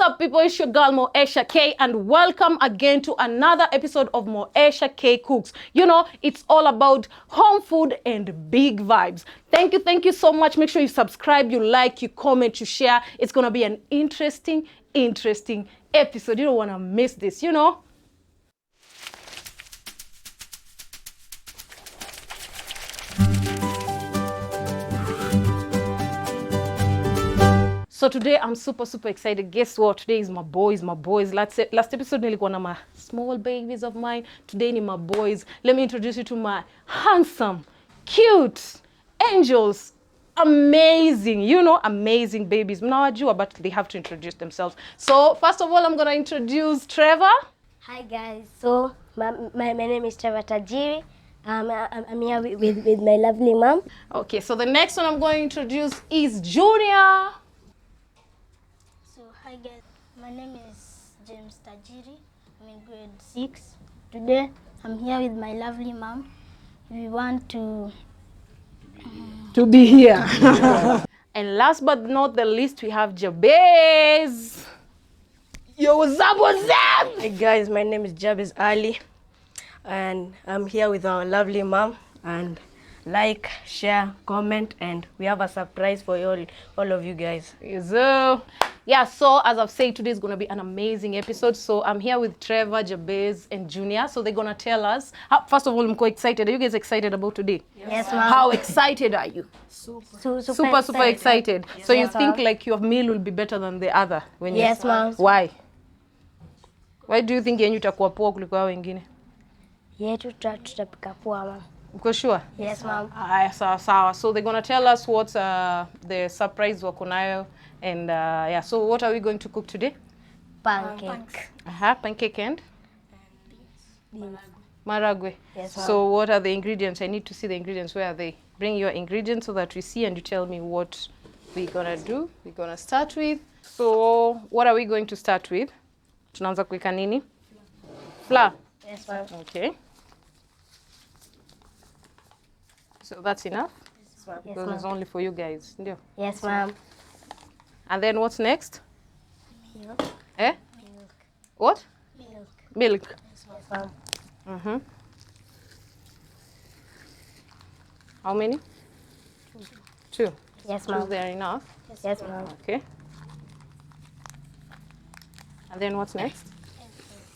up, people? It's your girl Moesha K, and welcome again to another episode of Moesha K Cooks. You know, it's all about home food and big vibes. Thank you so much. Make sure you subscribe, you like, you comment, you share. It's gonna be an interesting episode. You don't wanna miss this, you know. So today I'm super excited. Guess what? Today is my boys. Last episode nilikuwa na my small babies of mine. Today ni my boys. Let me introduce you to my handsome, cute angels. Amazing, you know, amazing babies. Mnawajua, but they have to introduce themselves. So first of all, I'm gonna introduce Trevor. Hi guys. So my name is Trevor Tajiri. I'm here with my lovely mom. Okay, so the next one I'm going to introduce is Junior. Hi guys, my name is James Tajiri. I'm in grade 6. Today I'm here with my lovely mom. We want to be here. And last but not the least, we have Jabez. Yo, what's up? Hey guys, my name is Jabez Ali, and I'm here with our lovely mom. And like, share, comment, and we have a surprise for all of you guys. So, yeah, so as I've said, today is going to be an amazing episode. So I'm here with Trevor, Jabez, and Junior. So they're going to tell us. First of all, I'm quite excited. Are you guys excited about today? Yes, ma'am. How excited are you? Super excited. Yes, so you think like your meal will be better than the other? When yes, ma'am. Why? Why do you think yenyu itakuwa poa kuliko hao wengine? Yetu tutapika poa mama. Uko sure? Yes, ma'am. Sawa. So they're going to tell us what the surprise wako nayo. And yeah, so what are we going to cook today? Pancake. Pancake and? Beans. Maragwe. Yes, so what are the ingredients? I need to see the ingredients. Where are they? Bring your ingredients so that we see and you tell me what we're going to do. We're going to start with. So what are we going to start with? Tunaanza kuweka nini? Flour. Yes, ma'am. Okay. So that's enough? Yes, ma'am. Because it's only for you guys. Yeah. Yes, ma'am. And then what's next? Milk. Eh? Milk. What? Milk. Yes, ma'am. Mm-hmm. How many? Two. Yes, Two, ma'am. they are enough. Yes, ma'am. Okay. And then what's next?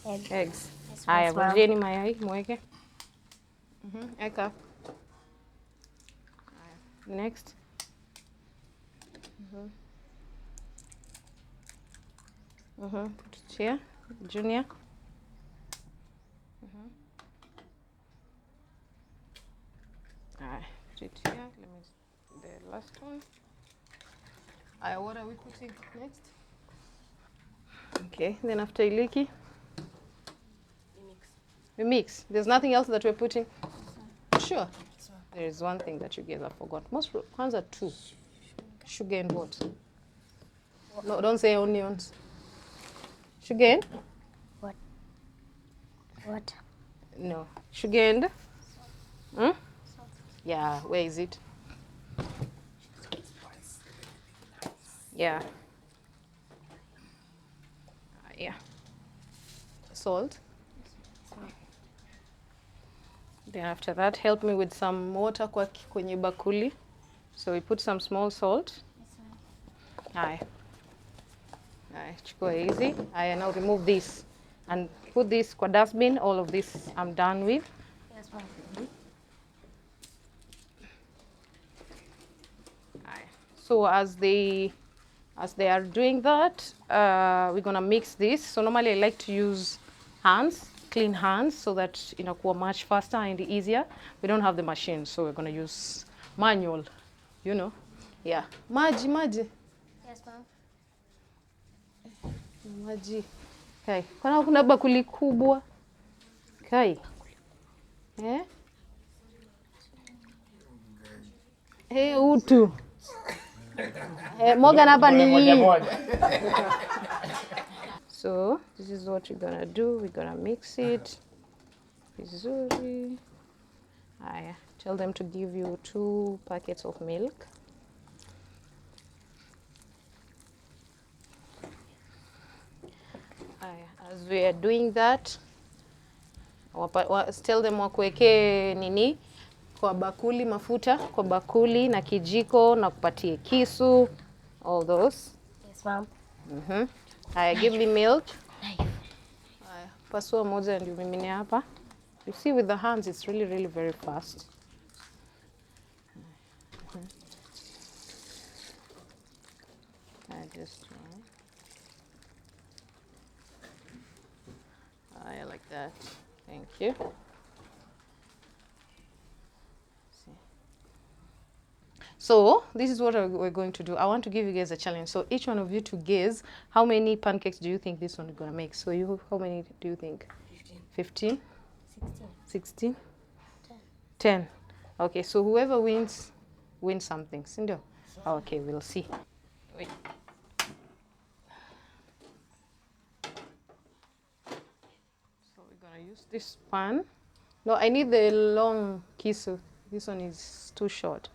Egg. Eggs. Yes, Haya, ma'am. vunjeni mayai mweke. Eka. Next. Put it here. Junior. Put it here. Let me the last one. What are we putting next? Okay, then after iliki, we mix. There's nothing else that we're putting. Sure. There is one thing that you guys have forgot. Most ones are two. Sugar and what? No, don't say onions. Sugar and? What? No. Sugar and? Hmm? Yeah, where is it? Yeah. Yeah. Salt. Then after that, help me with some water kwenye bakuli. So we put some small salt. Aye. Chukua easy. Aye, now remove this and put this kwa dustbin. All of this I'm done with. Yes, ma'am. Aye. So as they are doing that, we're gonna mix this. So normally I like to use hands, clean hands, so that inakuwa much faster and easier. We don't have the machine, so we're gonna use manual, you know. Yeah. Maji. Yes, ma'am. Maji. Kai. Kuna bakuli kubwa. Kai. Utu. Morgan hapa ni. So, this is what we're gonna do. We're gonna mix it. Vizuri. Haya, tell them to give you 2 packets of milk. As we are doing that, tell them wakuwekee nini kwa bakuli, mafuta kwa bakuli na kijiko na kupatie kisu, all those. Yes, ma'am. Haya, give me milk. Haya, pasua moja ndio mimine hapa. You see with the hands it's really very fast. I just I like that. Thank you. So this is what we're going to do. I want to give you guys a challenge. So each one of you to guess how many pancakes do you think this one is gonna make. So you, how many do you think? 15. 16. 10. Okay, so whoever wins something. Sindio? Okay, we'll see. Wait. So we're gonna use this pan. No, I need the long kisu. This one is too short.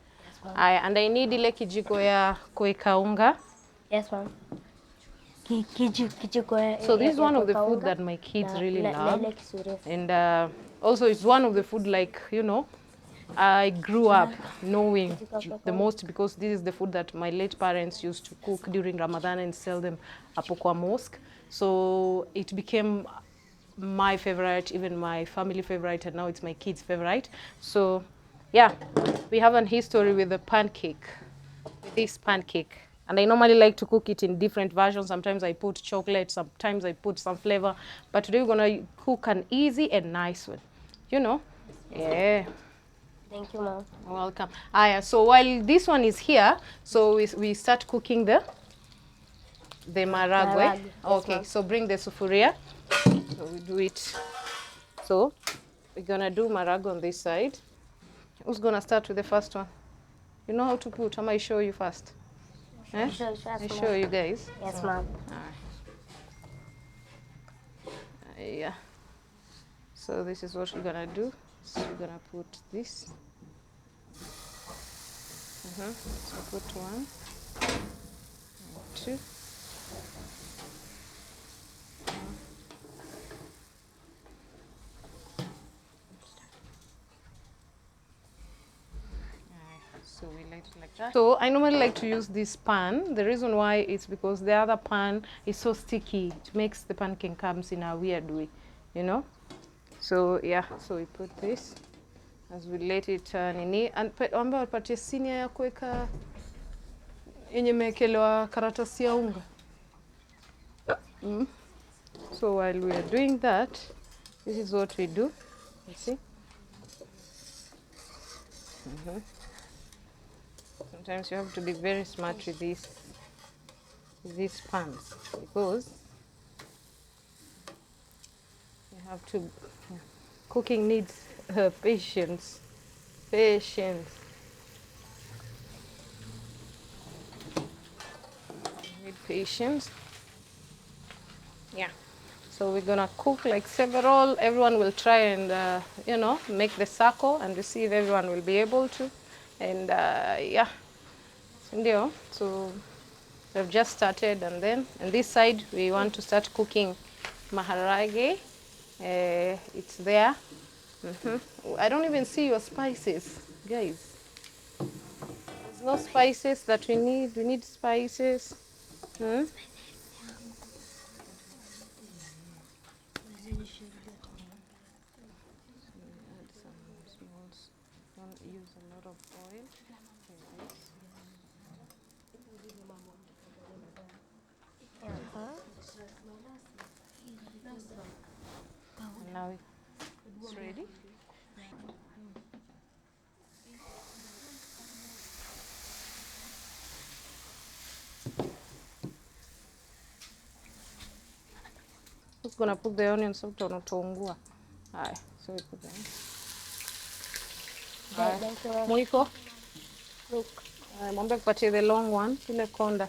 And I need ile kijiko ya kuweka unga. Yes, ma'am. Kijiko. So this is one of the food that my kids really love. And also it's one of the food, like, you know, I grew up knowing the most, because this is the food that my late parents used to cook during Ramadan and sell them hapo kwa mosque. So it became my favorite, even my family favorite, and now it's my kids' favorite. So yeah, we have an history with the pancake, with this pancake. And I normally like to cook it in different versions. Sometimes I put chocolate, sometimes I put some flavor. But today we're gonna cook an easy and nice one. You know? Yeah. Thank you, ma'am. Welcome. So while this one is here, so we start cooking the maragwe. Okay, yes, so bring the sufuria. So we do it. So we're gonna do maragwe on this side. Who's gonna start with the first one? You know how to put? Am I show you first? Eh? I show you guys. Yes, ma'am. Yeah. So this is what we're gonna do. So we're gonna put this. So put 1, 2. So we light it like that. So I normally like to use this pan. The reason why is because the other pan is so sticky. It makes the pancake comes in a weird way, you know. So yeah, so we put this as we let it nini, and amba patie sinia ya kuweka yenye mekelewa karatasi ya unga. So while we are doing that, this is what we do. You see. Sometimes you have to be very smart with these pans, because you have to. Cooking needs patience. Patience. You need patience. Yeah. So we're gonna cook like several. Everyone will try and you know, make the circle and we see if everyone will be able to. And yeah. So we've just started, and then on this side we want to start cooking maharage. It's there. I don't even see your spices, guys. There's no spices that we need. We need spices. Add some smalls. Don't use a lot of oil. And now it's ready. Who's gonna put the onions so utaungua? Alright, so we put them. Mwiko? Mwambie kupatie the long one, ile konda.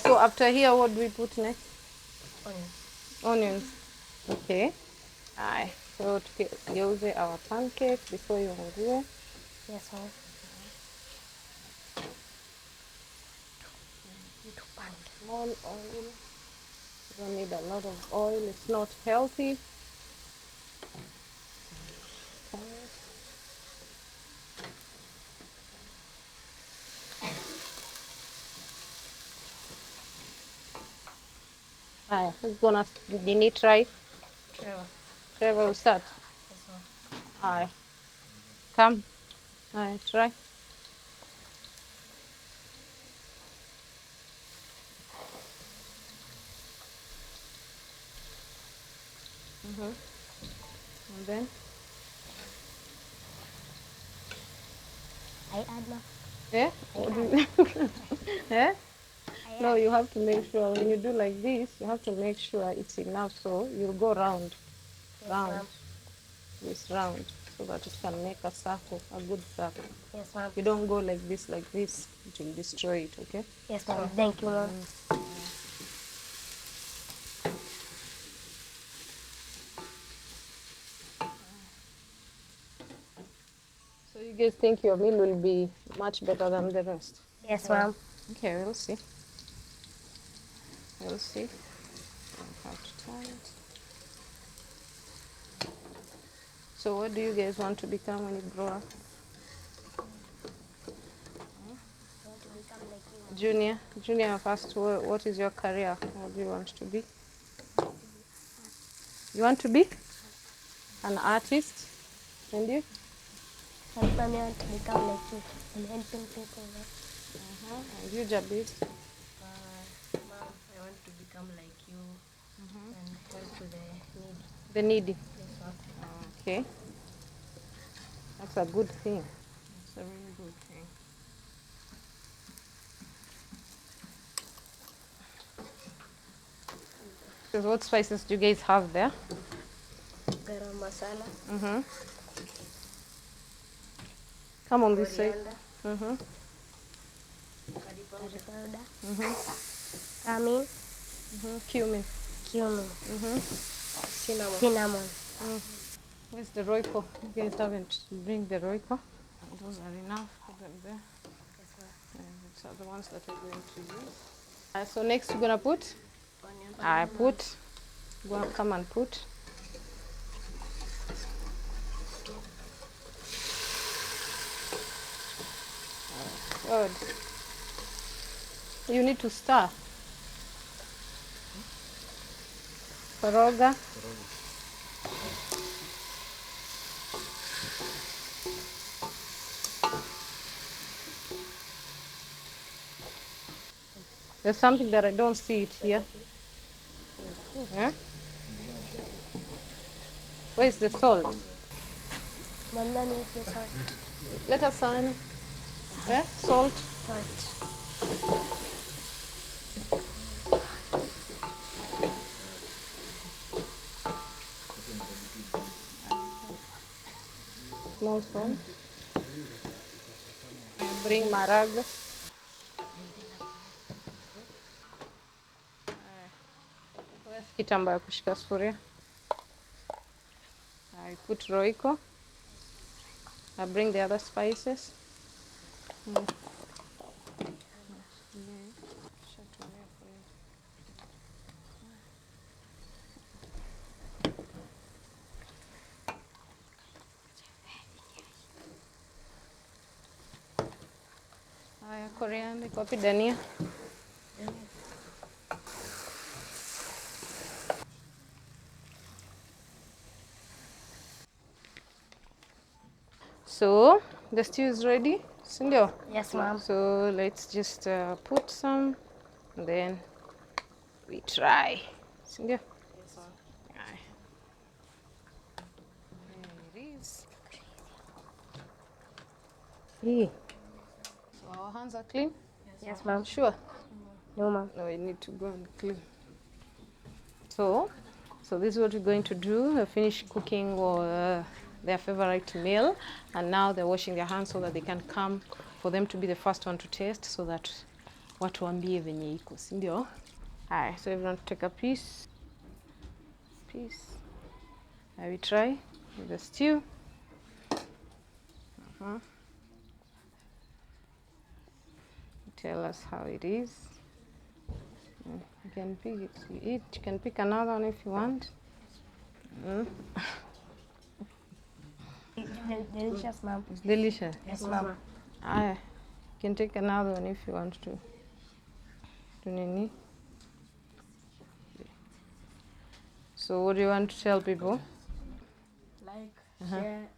So after here, what do we put next? Onions. Okay. Haya, so tugeuze our pancake before iungue. Yes, ma'am. Small oil. You don't need a lot of oil. It's not healthy. Haya, who's gonna begin it right? Trevor. Trevor will start. Yes, ma'am. Haya. Come. Haya, try. And then I add now. yeah? What do you- yeah? No, you have to make sure when you do like this, you have to make sure it's enough so you'll go round, round, ma'am. this round, so that it can make a circle, a good circle. Yes, ma'am. You don't go like this, it will destroy it, okay? Yes, ma'am. Thank you, ma'am. So you guys think your meal will be much better than the rest? Yes, ma'am. Okay, we'll see. We'll see. I have to turn it. So what do you guys want to become when you grow up? Junior first, what is your career? What do you want to be? You want to be an artist? And you? And ma'am, I want to become like you and helping people. Right? And you, Jabit? Mom, I want to become like you and help to the needy. The needy. Yes, ma'am. Okay. That's a good thing. That's a really good thing. So what spices do you guys have there? Garam masala, Mm-hmm. Come on this side. coriander, Mm-hmm. curry powder, Powder. Cumin. Cumin. Cumin. cinnamon. Cinnamon. Where's the Royco? You guys haven't bring the Royco. Those are enough. Put them there. And these are the ones that we're going to use. So next we're gonna put. Onion. I put. Come and put. Good. You need to stir. Koroga. There's something that I don't see it here. Yeah? Where's the salt? Ma'am, let me eat the salt. Let us sign. Yeah? Salt. Salt. Small salt. Bring marag. Kitambaa ya kushika sufuria. I put Royco. I bring the other spices. Haya, coriander, iko wapi dania? So the stew is ready, sindio? Yes, ma'am. So let's just put some, and then we try, sindio? Yes, ma'am. Aye. There it is. Hey. So our hands are clean? Yes, ma'am. Sure. No, ma'am. No, I need to go and clean. So this is what we're going to do. They finish cooking their favorite meal, and now they're washing their hands so that they can come for them to be the first one to taste, so that watu waambie venye iko, si ndio? Haya, so everyone take a piece. piece. I will try with the stew. Tell us how it is. You can pick it. You eat. You can pick another one if you want. Delicious, ma'am. It's delicious. Yes, ma'am. You can take another one if you want to. Nini. So what do you want to tell people? Like, share, and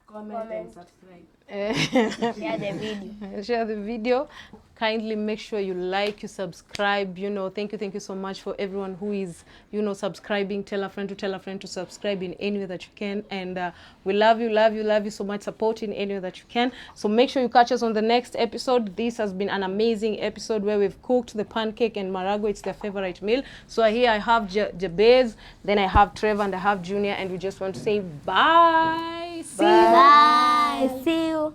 comment, and subscribe. Share the video. Share the video. Kindly make sure you like, you subscribe. Thank you so much for everyone who is subscribing. Tell a friend to subscribe in any way that you can, and we love you so much. Support in any way that you can. So make sure you catch us on the next episode. This has been an amazing episode where we've cooked the pancake and marago. It's their favorite meal. So here I have Jabez, then I have Trevor, and I have Junior, and we just want to say bye. Bye. See you.